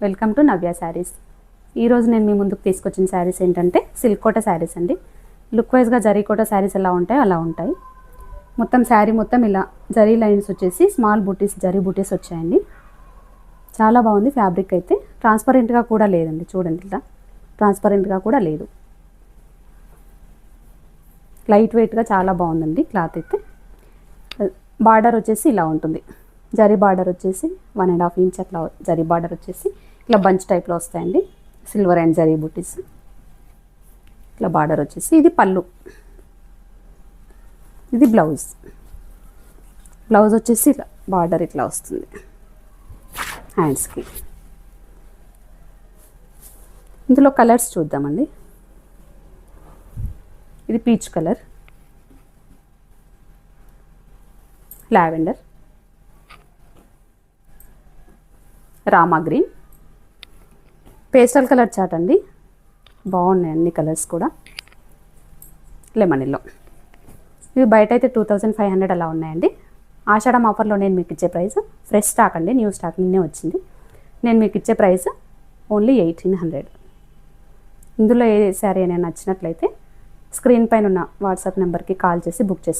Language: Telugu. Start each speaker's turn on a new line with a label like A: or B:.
A: వెల్కమ్ టు నవ్య శారీస్. ఈరోజు నేను మీ ముందుకు తీసుకొచ్చిన శారీస్ ఏంటంటే సిల్క్ కోట శారీస్ అండి. లుక్ వైజ్గా జరీ కోట శారీస్ ఎలా ఉంటాయి అలా ఉంటాయి. మొత్తం శారీ మొత్తం ఇలా జరీ లైన్స్ వచ్చేసి స్మాల్ బూటీస్ జరీ బూటీస్ వచ్చాయండి. చాలా బాగుంది. ఫ్యాబ్రిక్ అయితే ట్రాన్స్పరెంట్గా కూడా లేదండి. చూడండి, ఇలా ట్రాన్స్పరెంట్గా కూడా లేదు. లైట్ వెయిట్గా చాలా బాగుందండి క్లాత్ అయితే. బార్డర్ వచ్చేసి ఇలా ఉంటుంది. జరీ బార్డర్ వచ్చేసి 1.5 ఇంచ్ అట్లా జరీ బార్డర్ వచ్చేసి ఇట్లా బంచ్ టైప్లో వస్తాయండి. సిల్వర్ అండ్ జరీ బూటీస్. ఇట్లా బార్డర్ వచ్చేసి ఇది పళ్ళు, ఇది బ్లౌజ్. బ్లౌజ్ వచ్చేసి ఇలా బార్డర్ ఇట్లా వస్తుంది హ్యాండ్స్కి. ఇందులో కలర్స్ చూద్దామండి. ఇది peach colour, lavender, Rama green, pastel colour chart అండి. బాగున్నాయి అన్ని కలర్స్ కూడా. Lemon yellow. ఇవి బయట అయితే 2500 అలా ఉన్నాయండి. ఆషాఢం ఆఫర్లో నేను మీకు ఇచ్చే ప్రైస్, ఫ్రెష్ స్టాక్ అండి, న్యూ స్టాక్ నిన్నే వచ్చింది. నేను మీకు ఇచ్చే ప్రైస్ ఓన్లీ 1800. ఇందులో ఏ శారీ అయినా నచ్చినట్లయితే స్క్రీన్ పైన ఉన్న వాట్సాప్ నెంబర్కి కాల్ చేసి బుక్ చేసుకోండి.